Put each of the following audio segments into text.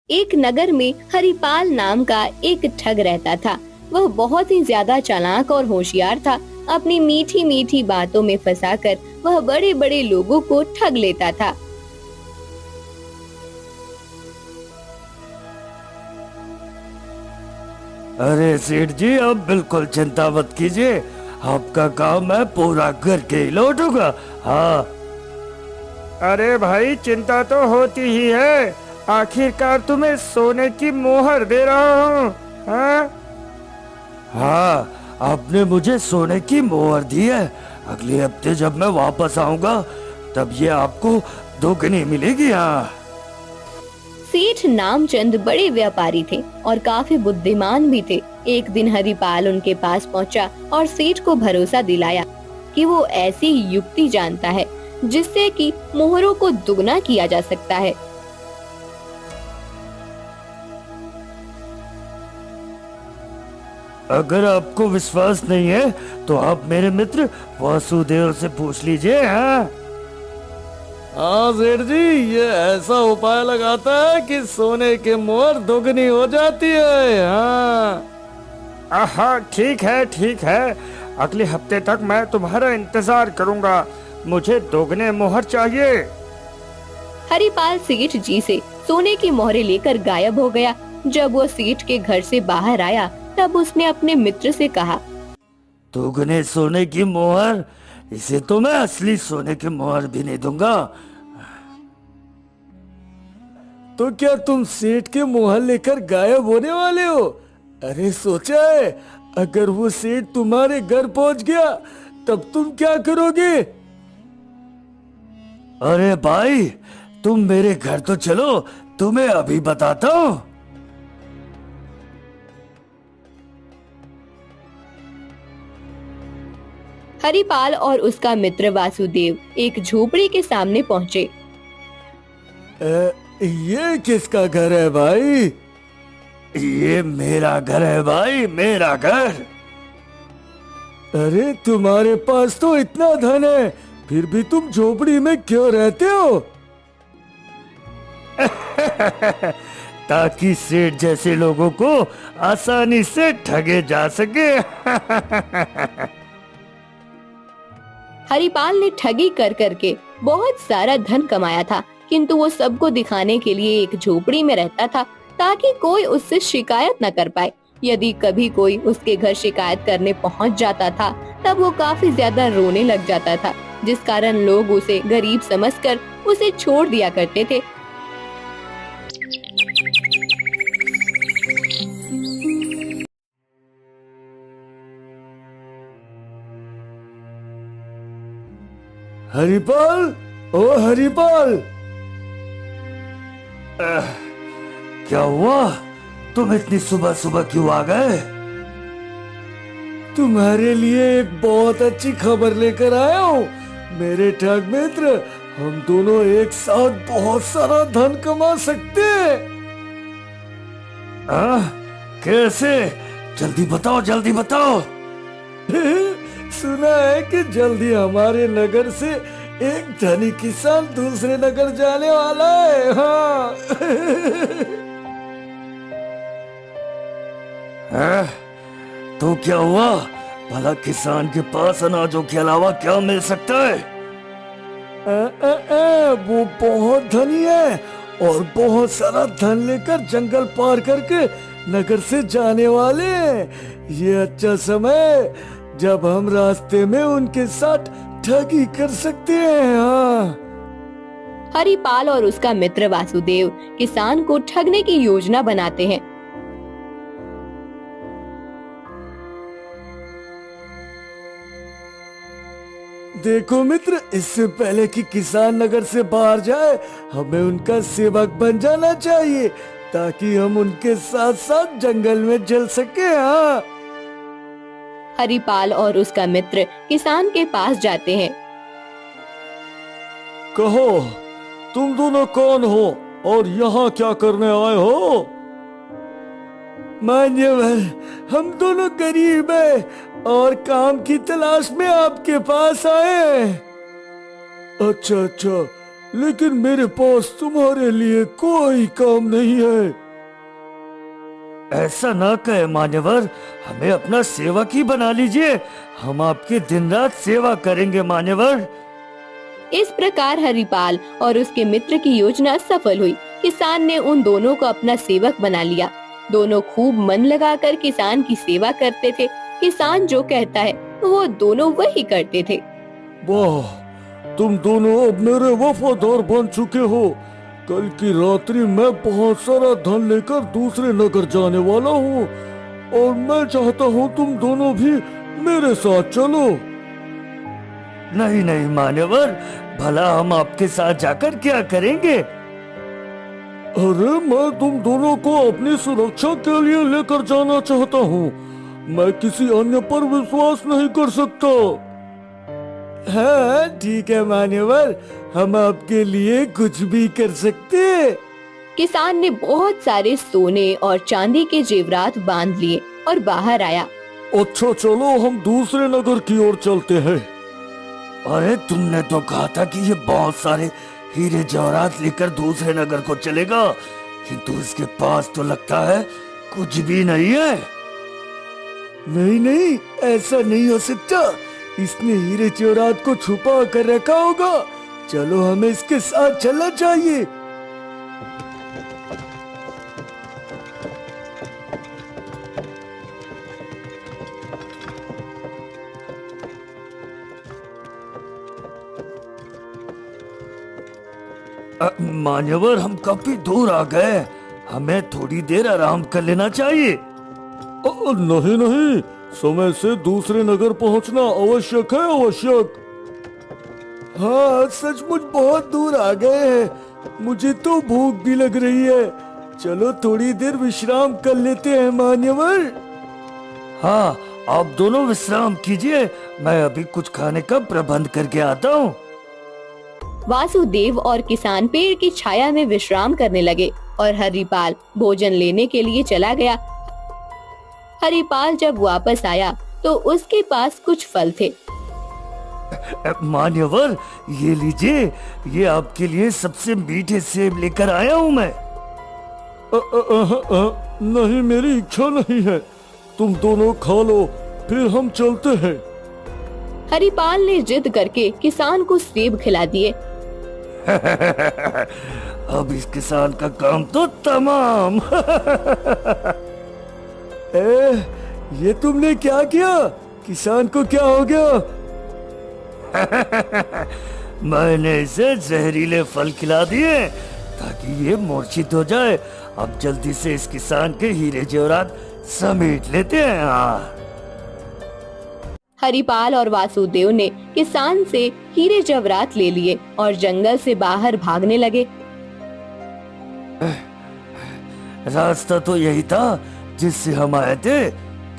एक नगर में हरिपाल नाम का एक ठग रहता था। वह बहुत ही ज्यादा चालाक और होशियार था। अपनी मीठी मीठी बातों में फंसाकर वह बड़े बड़े लोगों को ठग लेता था। अरे सेठ जी, आप बिल्कुल चिंता मत कीजिए। आपका काम मैं पूरा करके ही लौटूंगा। हाँ। अरे भाई, चिंता तो होती ही है। आखिरकार तुम्हें सोने की मोहर दे रहा हूँ। हाँ? हाँ, आपने मुझे सोने की मोहर दी है। अगले हफ्ते जब मैं वापस आऊंगा तब ये आपको दोगुनी मिलेगी। हाँ। सेठ नामचंद बड़े व्यापारी थे और काफी बुद्धिमान भी थे। एक दिन हरिपाल उनके पास पहुंचा और सेठ को भरोसा दिलाया कि वो ऐसी युक्ति जानता है जिससे कि मोहरों को दुगना किया जा सकता है। अगर आपको विश्वास नहीं है तो आप मेरे मित्र वासुदेव से पूछ लीजिए। हाँ। हाँ सेठ जी, ये ऐसा उपाय लगाता है कि सोने की मोहर दोगुनी हो जाती है। हाँ। आहा, ठीक है ठीक है। अगले हफ्ते तक मैं तुम्हारा इंतजार करूंगा। मुझे दोगुने मोहर चाहिए। हरिपाल सेठ जी से सोने की मोहरें लेकर गायब हो गया। जब वो सेठ के घर से बाहर आया तब उसने अपने मित्र से कहा, दोगुने सोने की मोहर? इसे तो मैं असली सोने की मोहर भी नहीं दूंगा। तो क्या तुम सेठ के मोहर लेकर गायब होने वाले हो? अरे सोचा है, अगर वो सेठ तुम्हारे घर पहुंच गया तब तुम क्या करोगे? अरे भाई, तुम मेरे घर तो चलो, तुम्हें अभी बताता हूँ। हरिपाल और उसका मित्र वासुदेव एक झोपड़ी के सामने पहुँचे। ये किसका घर है भाई? ये मेरा घर है भाई, मेरा घर। अरे तुम्हारे पास तो इतना धन है, फिर भी तुम झोपड़ी में क्यों रहते हो? ताकि सेठ जैसे लोगों को आसानी से ठगे जा सके। हरिपाल ने ठगी कर करके बहुत सारा धन कमाया था, किंतु वो सबको दिखाने के लिए एक झोपड़ी में रहता था ताकि कोई उससे शिकायत न कर पाए। यदि कभी कोई उसके घर शिकायत करने पहुंच जाता था तब वो काफी ज्यादा रोने लग जाता था, जिस कारण लोग उसे गरीब समझकर उसे छोड़ दिया करते थे। हरिपाल, ओ हरिपाल! क्या हुआ? तुम इतनी सुबह सुबह क्यों आ गए? तुम्हारे लिए एक बहुत अच्छी खबर लेकर आया हूँ मेरे ठग मित्र। हम दोनों एक साथ बहुत सारा धन कमा सकते हैं। कैसे? जल्दी बताओ, जल्दी बताओ। सुना है कि जल्दी हमारे नगर से एक धनी किसान दूसरे नगर जाने वाला है। हाँ। तो क्या हुआ? भला किसान के पास अनाजों के अलावा क्या मिल सकता है? वो बहुत धनी है और बहुत सारा धन लेकर जंगल पार करके नगर से जाने वाले हैं। ये अच्छा समय जब हम रास्ते में उनके साथ ठगी कर सकते हैं। हाँ। हरिपाल और उसका मित्र वासुदेव किसान को ठगने की योजना बनाते हैं। देखो मित्र, इससे पहले कि किसान नगर से बाहर जाए हमें उनका सेवक बन जाना चाहिए ताकि हम उनके साथ साथ जंगल में चल सके। हाँ। हरिपाल और उसका मित्र किसान के पास जाते हैं। कहो, तुम दोनों कौन हो और यहाँ क्या करने आए हो? मान्यवर, हम दोनों गरीब हैं और काम की तलाश में आपके पास आए हैं। अच्छा अच्छा, लेकिन मेरे पास तुम्हारे लिए कोई काम नहीं है। ऐसा ना कहे मान्यवर, हमें अपना सेवक ही बना लीजिए। हम आपकी दिन रात सेवा करेंगे मान्यवर। इस प्रकार हरिपाल और उसके मित्र की योजना सफल हुई। किसान ने उन दोनों को अपना सेवक बना लिया। दोनों खूब मन लगाकर किसान की सेवा करते थे। किसान जो कहता है वो दोनों वही करते थे। वाह, तुम दोनों अब मेरे वफादार बन चुके हो। कल की रात्रि मैं बहुत सारा धन लेकर दूसरे नगर जाने वाला हूँ और मैं चाहता हूँ तुम दोनों भी मेरे साथ चलो। नहीं नहीं मान्यवर, भला हम आपके साथ जाकर क्या करेंगे? अरे मैं तुम दोनों को अपनी सुरक्षा के लिए लेकर जाना चाहता हूँ। मैं किसी अन्य पर विश्वास नहीं कर सकता। हाँ ठीक है मान्यवर, हम आपके लिए कुछ भी कर सकते हैं। किसान ने बहुत सारे सोने और चांदी के जेवरात बांध लिए और बाहर आया। अच्छा चलो हम दूसरे नगर की ओर चलते हैं। अरे तुमने तो कहा था कि ये बहुत सारे हीरे जवाहरात लेकर दूसरे नगर को चलेगा, किंतु इसके पास तो लगता है कुछ भी नहीं है। नहीं नहीं, ऐसा नहीं हो सकता। इसने हीरे जवाहरात को छुपा कर रखा होगा। चलो हमें इसके साथ चलना चाहिए। मान्यवर, हम काफी दूर आ गए, हमें थोड़ी देर आराम कर लेना चाहिए। नहीं नहीं, समय से दूसरे नगर पहुंचना आवश्यक है, आवश्यक। हाँ सचमुच बहुत दूर आ गए हैं। मुझे तो भूख भी लग रही है। चलो थोड़ी देर विश्राम कर लेते हैं मान्यवर। हाँ, आप दोनों विश्राम कीजिए, मैं अभी कुछ खाने का प्रबंध करके आता हूँ। वासुदेव और किसान पेड़ की छाया में विश्राम करने लगे और हरिपाल भोजन लेने के लिए चला गया। हरिपाल जब वापस आया तो उसके पास कुछ फल थे। मान्यवर, ये लीजिए, ये आपके लिए सबसे मीठे सेब लेकर आया हूँ मैं। नहीं, मेरी इच्छा नहीं है। तुम दोनों खा लो, फिर हम चलते हैं। हरिपाल ने जिद करके किसान को सेब खिला दिए। अब इस किसान का काम तो तमाम। ये तुमने क्या किया? किसान को क्या हो गया? मैंने इसे जहरीले फल खिला दिए ताकि ये मूर्छित हो जाए। अब जल्दी से इस किसान के हीरे जेवरात समेट लेते हैं। हाँ। हरिपाल और वासुदेव ने किसान से हीरे जवाहरात ले लिए और जंगल से बाहर भागने लगे। रास्ता तो यही था जिससे हम आए थे,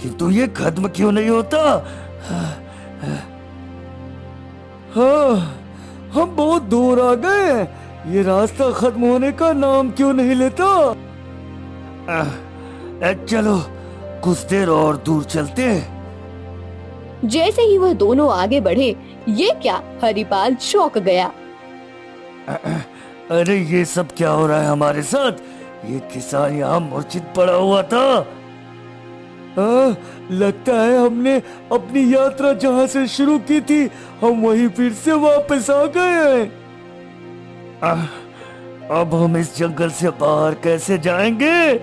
किंतु ये खत्म क्यों नहीं होता? हाँ, हम बहुत दूर आ गए। ये रास्ता खत्म होने का नाम क्यों नहीं लेता? चलो कुछ देर और दूर चलते हैं। जैसे ही वह दोनों आगे बढ़े, ये क्या? हरिपाल चौंक गया। अरे ये सब क्या हो रहा है हमारे साथ? ये किसान यहाँ मूर्छित पड़ा हुआ था। लगता है हमने अपनी यात्रा जहाँ से शुरू की थी, हम वहीं फिर से वापस आ गए हैं। अब हम इस जंगल से बाहर कैसे जाएंगे?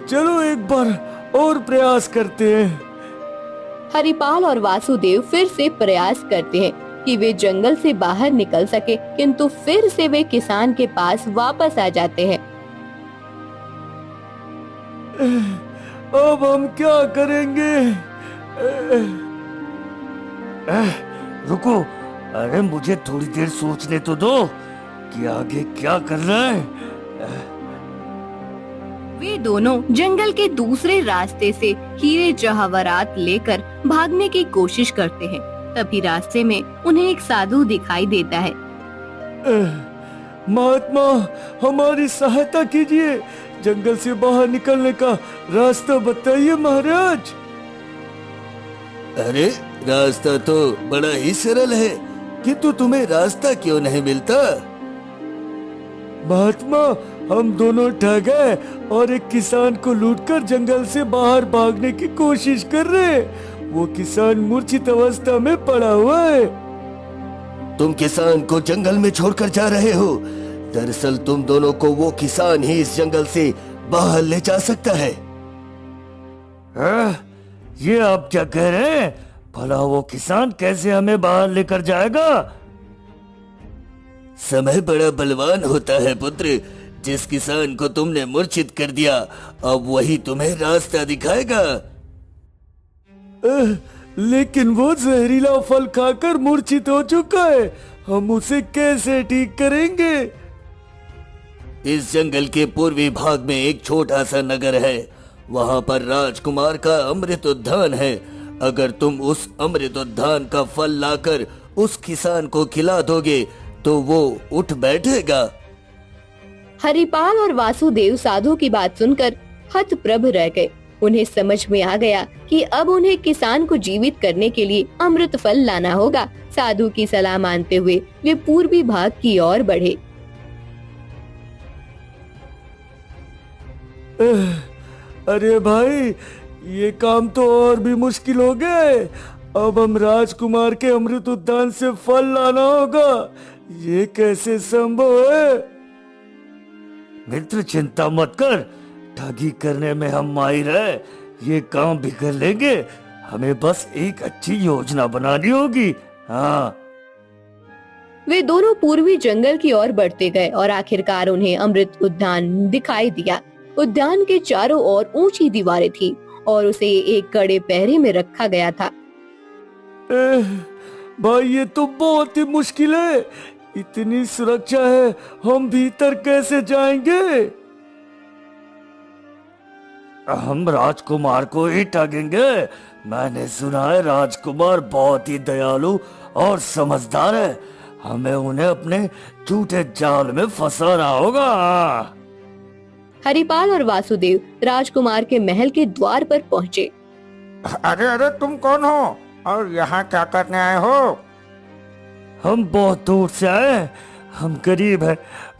चलो एक बार और प्रयास करते हैं। हरिपाल और वासुदेव फिर से प्रयास करते हैं कि वे जंगल से बाहर निकल सके, किंतु फिर से वे किसान के पास वापस आ जाते हैं। अब हम क्या करेंगे? रुको, अरे मुझे थोड़ी देर सोचने तो दो कि आगे क्या करना है। वे दोनों जंगल के दूसरे रास्ते से हीरे जवाहरात लेकर भागने की कोशिश करते हैं। तभी रास्ते में उन्हें एक साधु दिखाई देता है। महात्मा, हमारी सहायता कीजिए। जंगल से बाहर निकलने का रास्ता बताइए महाराज। अरे रास्ता तो बड़ा ही सरल है। किंतु तुम्हें रास्ता क्यों नहीं मिलता? महात्मा, हम दोनों ठग हैं और एक किसान को लूटकर जंगल से बाहर भागने की कोशिश कर रहे हैं। वो किसान मूर्छित अवस्था में पड़ा हुआ है। तुम किसान को जंगल में छोड़कर जा रहे हो। दरअसल तुम दोनों को वो किसान ही इस जंगल से बाहर ले जा सकता है। ये आप क्या कह रहे हैं? भला वो किसान कैसे हमें बाहर लेकर जाएगा? समय बड़ा बलवान होता है पुत्र। जिस किसान को तुमने मूर्छित कर दिया, अब वही तुम्हें रास्ता दिखाएगा। लेकिन वो जहरीला फल खाकर मूर्छित हो चुका है। हम उसे कैसे ठीक करेंगे? इस जंगल के पूर्वी भाग में एक छोटा सा नगर है। वहाँ पर राजकुमार का अमृत उद्यान है। अगर तुम उस अमृत उद्यान का फल लाकर उस किसान को खिला दोगे तो वो उठ बैठेगा। हरिपाल और वासुदेव साधु की बात सुनकर हतप्रभ रह गए। उन्हें समझ में आ गया कि अब उन्हें किसान को जीवित करने के लिए अमृत फल लाना होगा। साधु की सलाह मानते हुए वे पूर्वी भाग की ओर बढ़े। अरे भाई, ये काम तो और भी मुश्किल हो गए। अब हम राजकुमार के अमृत उद्यान से फल लाना होगा। ये कैसे संभव है? मित्र, चिंता मत कर। ठगी करने में हम माहिर हैं। ये काम भी कर लेंगे। हमें बस एक अच्छी योजना बनानी होगी। हाँ। वे दोनों पूर्वी जंगल की ओर बढ़ते गए और आखिरकार उन्हें अमृत उद्यान दिखाई दिया। उद्यान के चारों ओर ऊंची दीवारें थी और उसे एक कड़े पहरे में रखा गया था। भाई, ये तो बहुत ही मुश्किल है। इतनी सुरक्षा है, हम भीतर कैसे जाएंगे? हम राजकुमार को ही ठगेंगे। मैंने सुना है राजकुमार बहुत ही दयालु और समझदार है। हमें उन्हें अपने झूठे जाल में फंसाना होगा। हरिपाल और वासुदेव राजकुमार के महल के द्वार पर पहुँचे। अरे अरे, तुम कौन हो और यहाँ क्या करने आए हो? हम बहुत दूर से आए हैं। हम गरीब हैं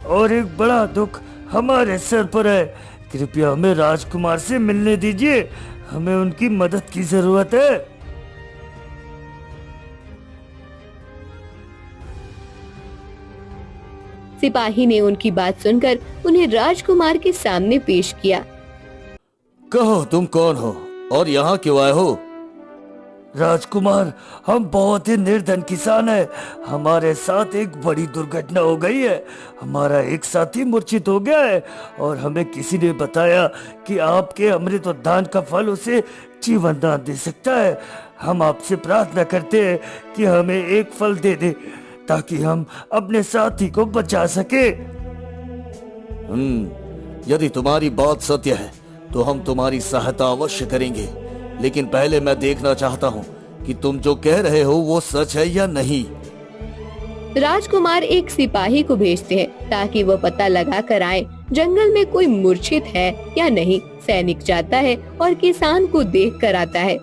और एक बड़ा दुख हमारे सर पर है। कृपया हमें राजकुमार से मिलने दीजिए। हमें उनकी मदद की जरूरत है। सिपाही ने उनकी बात सुनकर उन्हें राजकुमार के सामने पेश किया। कहो, तुम कौन हो और यहाँ क्यों आए हो? राजकुमार, हम बहुत ही निर्धन किसान हैं। हमारे साथ एक बड़ी दुर्घटना हो गई है। हमारा एक साथी मूर्छित हो गया है और हमें किसी ने बताया कि आपके अमृत उद्यान का फल उसे जीवन दान दे सकता है। हम आपसे प्रार्थना करते हैं कि हमें एक फल दे दे ताकि हम अपने साथी को बचा सके। यदि तुम्हारी बात सत्य है तो हम तुम्हारी सहायता अवश्य करेंगे, लेकिन पहले मैं देखना चाहता हूँ कि तुम जो कह रहे हो वो सच है या नहीं। राजकुमार एक सिपाही को भेजते हैं ताकि वो पता लगा कर आए जंगल में कोई मूर्छित है या नहीं। सैनिक जाता है और किसान को देख कर आता है।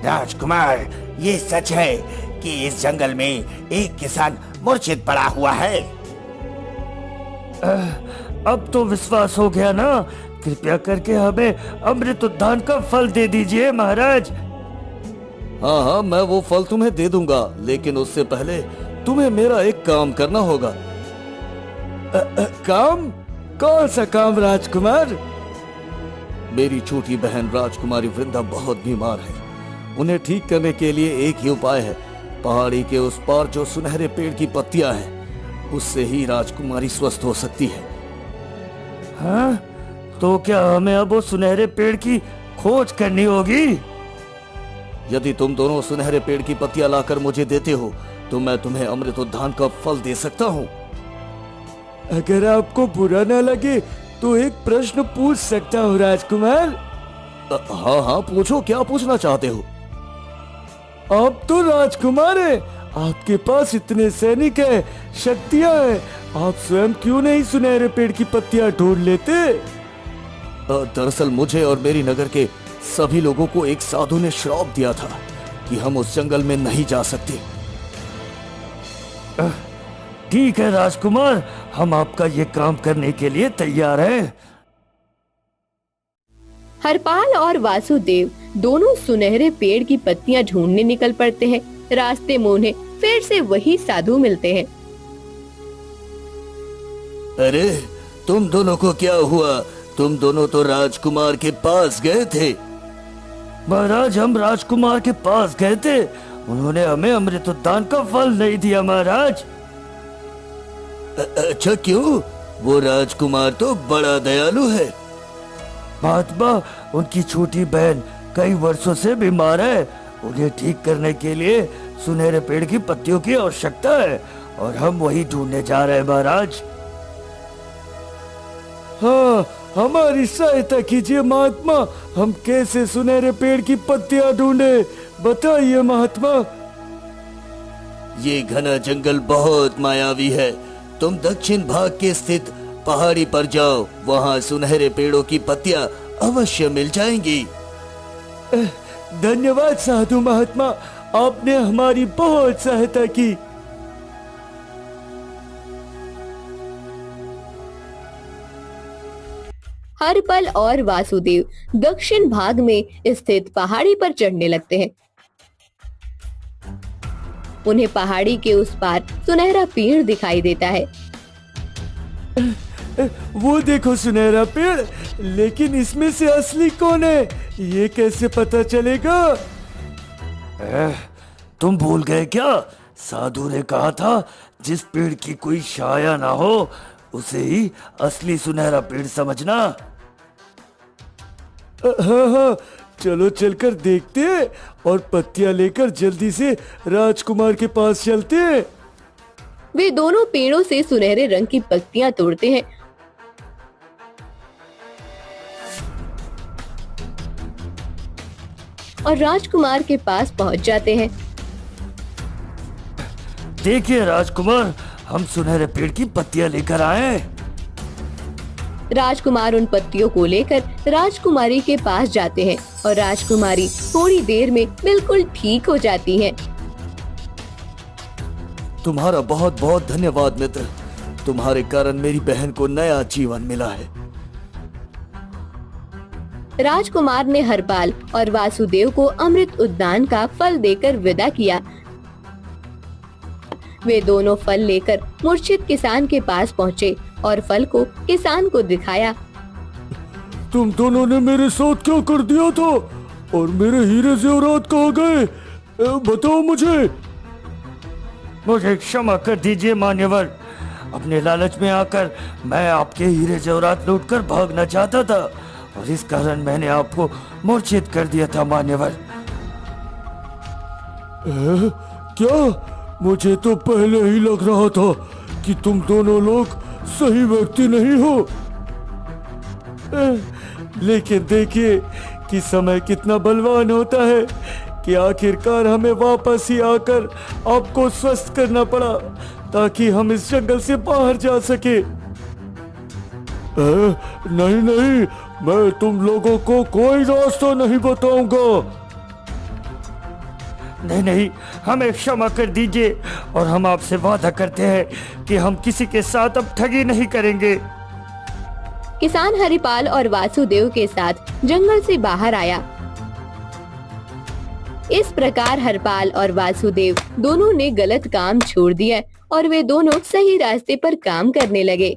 राजकुमार, ये सच है कि इस जंगल में एक किसान मूर्छित पड़ा हुआ है। अब तो विश्वास हो गया ना। कृपया करके हमें अमृत उद्यान का फल दे दीजिए महाराज। हाँ हाँ, मैं वो फल तुम्हें दे दूंगा, लेकिन उससे पहले तुम्हें मेरा एक काम करना होगा। काम? कौन सा काम राजकुमार? मेरी छोटी बहन राजकुमारी वृंदा बहुत बीमार है। उन्हें ठीक करने के लिए एक ही उपाय है। पहाड़ी के उस पार जो सुनहरे पेड़ की पत्तियां हैं, उससे ही राजकुमारी स्वस्थ हो सकती है। हाँ, तो क्या हमें अब उस सुनहरे पेड़ की खोज करनी होगी? यदि तुम दोनों सुनहरे पेड़ की पत्तियां लाकर मुझे देते हो तो मैं तुम्हें अमृत उद्यान का फल दे सकता हूँ। अगर आपको बुरा न लगे तो एक प्रश्न पूछ सकता हूँ राजकुमार? हाँ हाँ, पूछो, क्या पूछना चाहते हो? आप तो राजकुमार हैं, आपके पास इतने सैनिक हैं, शक्तियां हैं, आप स्वयं क्यों नहीं सुनहरे पेड़ की पत्तियां ढूंढ लेते? दरअसल मुझे और मेरी नगर के सभी लोगों को एक साधु ने श्राप दिया था कि हम उस जंगल में नहीं जा सकते। ठीक है राजकुमार, हम आपका ये काम करने के लिए तैयार हैं। हरपाल और वासुदेव दोनों सुनहरे पेड़ की पत्तियां ढूंढने निकल पड़ते हैं। रास्ते में उन्हें फिर से वही साधु मिलते हैं। अरे तुम दोनों को क्या हुआ? तुम दोनों तो राजकुमार के पास गए थे। महाराज, हम राजकुमार के पास गए थे, उन्होंने हमें अमृतोद्यान का फल नहीं दिया महाराज। अच्छा क्यों? वो राजकुमार तो बड़ा दयालु है। महात्मा, उनकी छोटी बहन कई वर्षों से बीमार है, उन्हें ठीक करने के लिए सुनहरे पेड़ की पत्तियों की आवश्यकता है और हम वही ढूंढने जा रहे हैं महाराज। हाँ, हमारी सहायता कीजिए महात्मा। हम कैसे सुनहरे पेड़ की पत्तियां ढूंढे, बताइए महात्मा। ये घना जंगल बहुत मायावी है। तुम दक्षिण भाग के स्थित पहाड़ी पर जाओ, वहाँ सुनहरे पेड़ों की पत्तियां अवश्य मिल जाएंगी। धन्यवाद साधु महात्मा, आपने हमारी बहुत सहायता की। हरपल और वासुदेव दक्षिण भाग में स्थित पहाड़ी पर चढ़ने लगते हैं। उन्हें पहाड़ी के उस पार सुनहरा पेड़ दिखाई देता है। वो देखो सुनहरा पेड़, लेकिन इसमें से असली कौन है, ये कैसे पता चलेगा? तुम भूल गए क्या? साधु ने कहा था जिस पेड़ की कोई छाया ना हो उसे ही असली सुनहरा पेड़ समझना। हाँ हाँ, चलो चलकर देखते हैं और पत्तियां लेकर जल्दी से राजकुमार के पास चलते हैं। वे दोनों पेड़ों से सुनहरे रंग की पत्तियां तोड़ते हैं और राजकुमार के पास पहुंच जाते हैं। देखिए राजकुमार, हम सुनहरे पेड़ की पत्तियां लेकर आए हैं। राजकुमार उन पत्तियों को लेकर राजकुमारी के पास जाते हैं और राजकुमारी थोड़ी देर में बिल्कुल ठीक हो जाती हैं। तुम्हारा बहुत बहुत धन्यवाद मित्र, तुम्हारे कारण मेरी बहन को नया जीवन मिला है। राजकुमार ने हरपाल और वासुदेव को अमृत उद्यान का फल देकर विदा किया। वे दोनों फल लेकर मूर्छित किसान के पास पहुँचे और फल को किसान को दिखाया। तुम दोनों ने मेरे साथ क्या कर दिया था और मेरे हीरे जेवरात कहाँ गए, बताओ मुझे। मुझे क्षमा कर दीजिए मान्यवर, अपने लालच में आकर मैं आपके हीरे जेवरात लूटकर भागना चाहता था और इस कारण मैंने आपको मूर्छित कर दिया था मान्यवर। क्या? मुझे तो पहले ही लग रहा था कि तुम दोनों लोग सही व्यक्ति नहीं हो। लेकिन देखिए कि समय कितना बलवान होता है कि आखिरकार हमें वापस ही आकर आपको स्वस्थ करना पड़ा ताकि हम इस जंगल से बाहर जा सके। नहीं नहीं, मैं तुम लोगों को कोई रास्ता नहीं बताऊंगा। नहीं नहीं, हमें क्षमा कर दीजिए और हम आपसे वादा करते हैं कि हम किसी के साथ अब ठगी नहीं करेंगे। किसान हरिपाल और वासुदेव के साथ जंगल से बाहर आया। इस प्रकार हरपाल और वासुदेव दोनों ने गलत काम छोड़ दिया और वे दोनों सही रास्ते पर काम करने लगे।